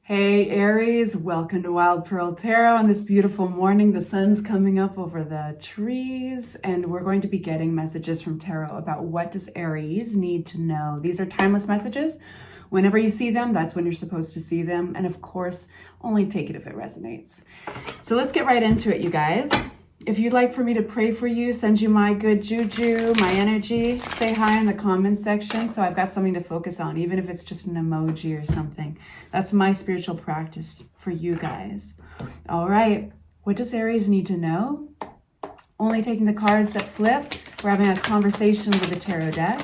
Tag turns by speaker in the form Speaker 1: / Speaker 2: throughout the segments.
Speaker 1: Hey Aries, welcome to Wild Pearl Tarot. On this beautiful morning, the sun's coming up over the trees, and we're going to be getting messages from Tarot about what does Aries need to know. These are timeless messages. Whenever you see them, that's when you're supposed to see them. And of course, only take it if it resonates. So let's get right into it, you guys. If you'd like for me to pray for you, send you my good juju, my energy, say hi in the comments section so I've got something to focus on, even if it's just an emoji or something. That's my spiritual practice for you guys. All right, what does Aries need to know? Only taking the cards that flip. We're having a conversation with the tarot deck.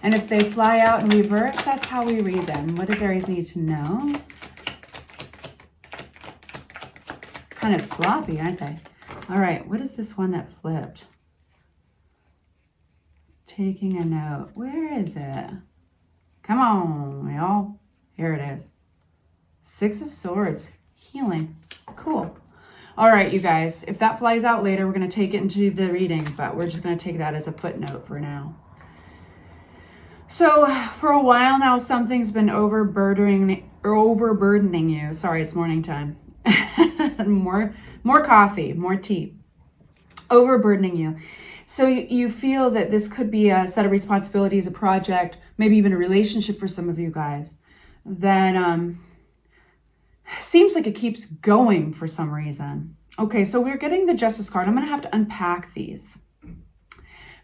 Speaker 1: And if they fly out in reverse, that's how we read them. What does Aries need to know? Kind of sloppy, aren't they? All right, what is this one that flipped? Taking a note. Where is it? Come on, y'all. Here it is. Six of Swords. Healing. Cool. All right, you guys. If that flies out later, we're going to take it into the reading, but we're just going to take that as a footnote for now. So, for a while now, something's been overburdening you. Sorry, it's morning time. More coffee, more tea, overburdening you. So you feel that this could be a set of responsibilities, a project, maybe even a relationship for some of you guys that seems like it keeps going for some reason. Okay, so we're getting the Justice card. I'm going to have to unpack these,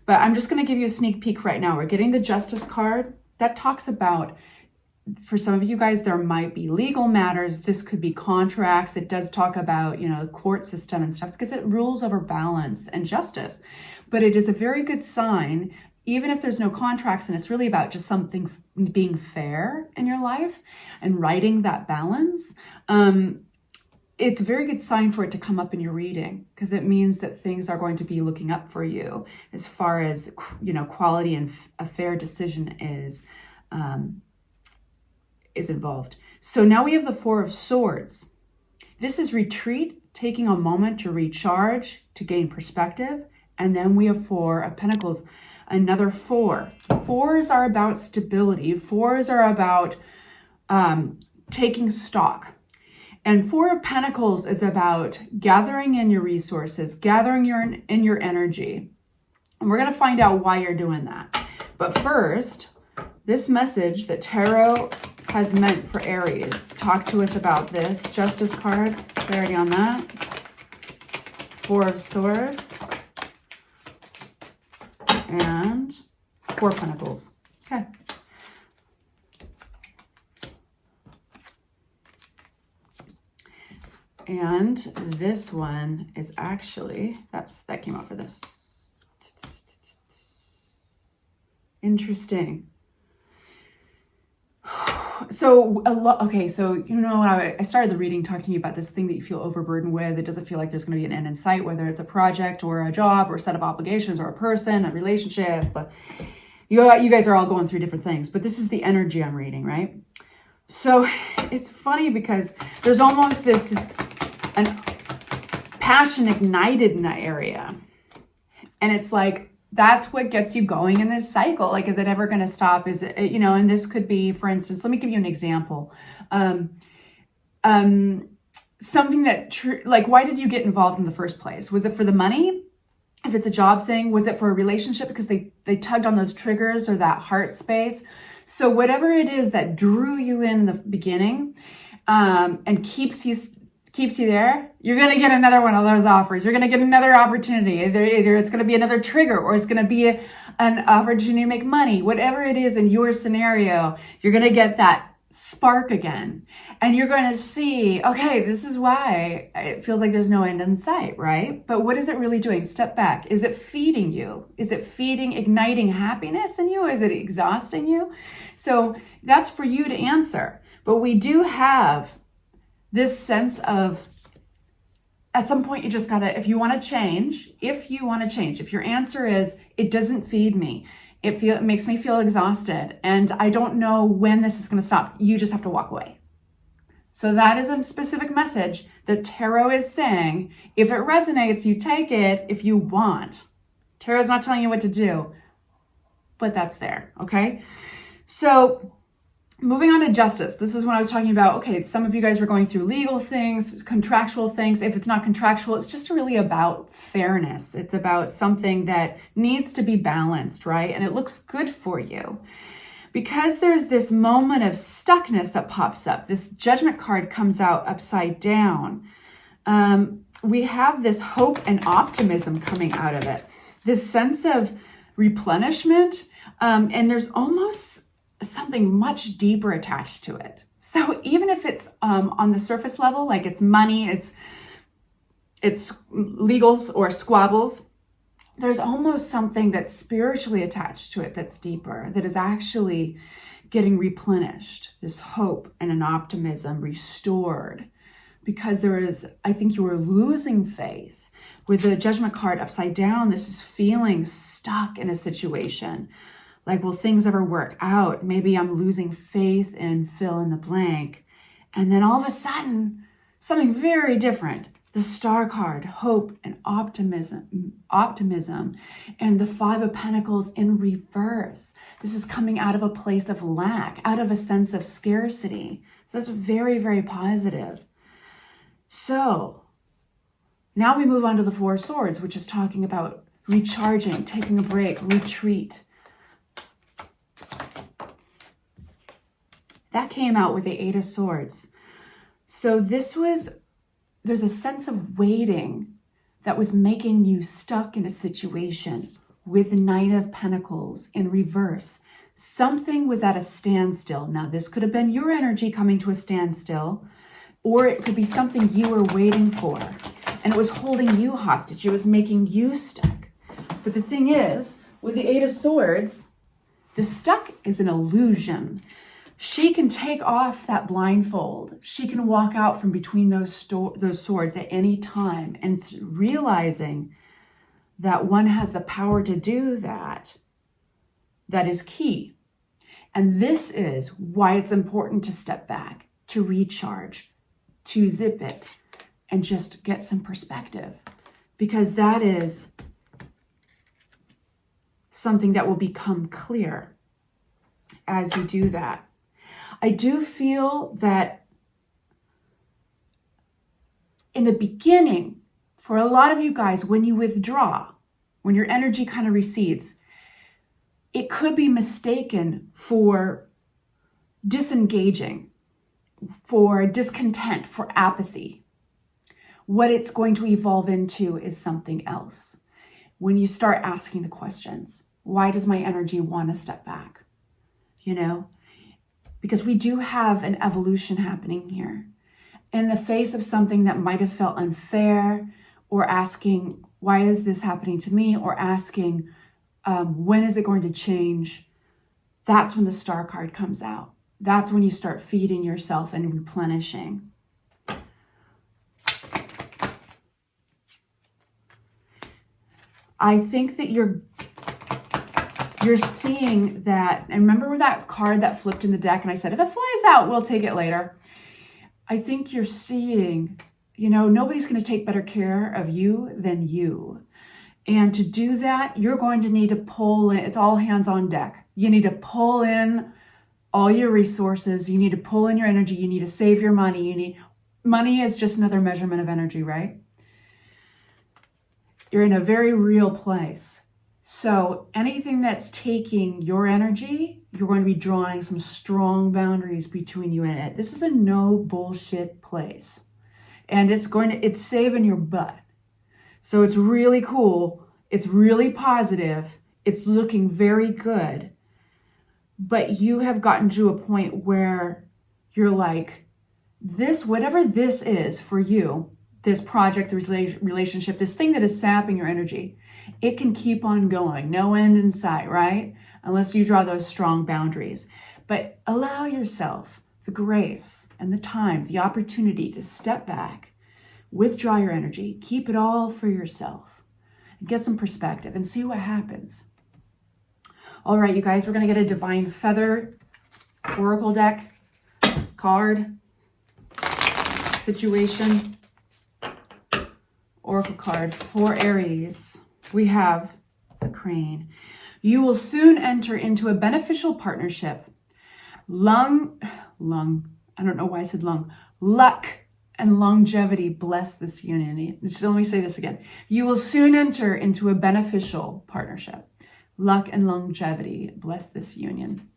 Speaker 1: but I'm just going to give you a sneak peek right now. We're getting the Justice card that talks about, for some of you guys, there might be legal matters. This could be contracts. It does talk about, the court system and stuff because it rules over balance and justice. But it is a very good sign, even if there's no contracts, and it's really about just something being fair in your life and writing that balance. It's a very good sign for it to come up in your reading because it means that things are going to be looking up for you as far as, quality and a fair decision is involved. So now we have the Four of Swords. This is retreat, taking a moment to recharge, to gain perspective. And then we have Four of Pentacles, another four. Fours are about stability. Fours are about taking stock. And Four of Pentacles is about gathering in your resources, gathering in your energy. And we're going to find out why you're doing that. But first, this message that Tarot has meant for Aries. Talk to us about this. Justice card, clarity on that. Four of Swords. And Four of Pentacles. Okay. And this one is actually, that came out for this. Interesting. So I started the reading talking to you about this thing that you feel overburdened with. It doesn't feel like there's going to be an end in sight, whether it's a project or a job or a set of obligations or a person, a relationship. But you guys are all going through different things. But this is the energy I'm reading, right? So it's funny because there's almost an passion ignited in that area. And it's like, that's what gets you going in this cycle. Like, is it ever going to stop? Is it, and this could be, for instance, let me give you an example. Something that, why did you get involved in the first place? Was it for the money? If it's a job thing, was it for a relationship because they tugged on those triggers or that heart space? So whatever it is that drew you in the beginning, and keeps you there, you're going to get another one of those offers. You're going to get another opportunity. Either it's going to be another trigger or it's going to be an opportunity to make money. Whatever it is in your scenario, you're going to get that spark again. And you're going to see, okay, this is why it feels like there's no end in sight, right? But what is it really doing? Step back. Is it feeding you? Is it igniting happiness in you? Is it exhausting you? So that's for you to answer. But we do have this sense of, at some point you just gotta, if you want to change, if your answer is, it doesn't feed me, it makes me feel exhausted, and I don't know when this is going to stop, you just have to walk away. So that is a specific message that Tarot is saying. If it resonates, you take it if you want. Tarot's not telling you what to do, but that's there, okay? So Moving on to justice. This is when I was talking about, okay, some of you guys were going through legal things, contractual things. If it's not contractual, it's just really about fairness. It's about something that needs to be balanced, right? And it looks good for you. Because there's this moment of stuckness that pops up, this Judgment card comes out upside down. We have this hope and optimism coming out of it. This sense of replenishment, and there's almost something much deeper attached to it. So even if it's on the surface level, like it's money, it's legals or squabbles, there's almost something that's spiritually attached to it that's deeper, that is actually getting replenished, this hope and an optimism restored. Because there is, I think you were losing faith. With the Judgment card upside down, this is feeling stuck in a situation. Like, will things ever work out? Maybe I'm losing faith in fill in the blank. And then all of a sudden, something very different. The Star card, hope and optimism, and the Five of Pentacles in reverse. This is coming out of a place of lack, out of a sense of scarcity. So that's very, very positive. So now we move on to the Four of Swords, which is talking about recharging, taking a break, retreat. That came out with the Eight of Swords. So there's a sense of waiting that was making you stuck in a situation with the Knight of Pentacles in reverse. Something was at a standstill. Now, this could have been your energy coming to a standstill, or it could be something you were waiting for, and it was holding you hostage. It was making you stuck. But the thing is, with the Eight of Swords, the stuck is an illusion. She can take off that blindfold. She can walk out from between those swords at any time. And it's realizing that one has the power to do that is key. And this is why it's important to step back, to recharge, to zip it, and just get some perspective. Because that is something that will become clear as you do that. I do feel that in the beginning, for a lot of you guys, when you withdraw, when your energy kind of recedes, it could be mistaken for disengaging, for discontent, for apathy. What it's going to evolve into is something else. When you start asking the questions, why does my energy want to step back? You know? Because we do have an evolution happening here. In the face of something that might have felt unfair, or asking, why is this happening to me? Or asking, when is it going to change? That's when the Star card comes out. That's when you start feeding yourself and replenishing. I think that you're seeing that, and remember that card that flipped in the deck and I said, if it flies out, we'll take it later. I think you're seeing, nobody's going to take better care of you than you. And to do that, you're going to need to pull in, it's all hands on deck. You need to pull in all your resources. You need to pull in your energy. You need to save your money. Money is just another measurement of energy, right? You're in a very real place. So anything that's taking your energy, you're going to be drawing some strong boundaries between you and it. This is a no bullshit place. And it's saving your butt. So it's really cool. It's really positive. It's looking very good. But you have gotten to a point where you're like, this, whatever this is for you, this project, this relationship, this thing that is sapping your energy, it can keep on going. No end in sight, right? Unless you draw those strong boundaries. But allow yourself the grace and the time, the opportunity to step back, withdraw your energy, keep it all for yourself, and get some perspective and see what happens. All right, you guys, we're going to get a Divine Feather Oracle deck card situation. Oracle card for Aries. We have the Crane. You will soon enter into a beneficial partnership. I don't know why I said lung. Luck and longevity bless this union. So let me say this again. You will soon enter into a beneficial partnership. Luck and longevity bless this union.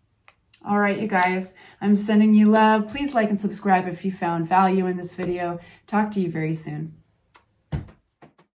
Speaker 1: All right, you guys, I'm sending you love. Please like and subscribe if you found value in this video. Talk to you very soon.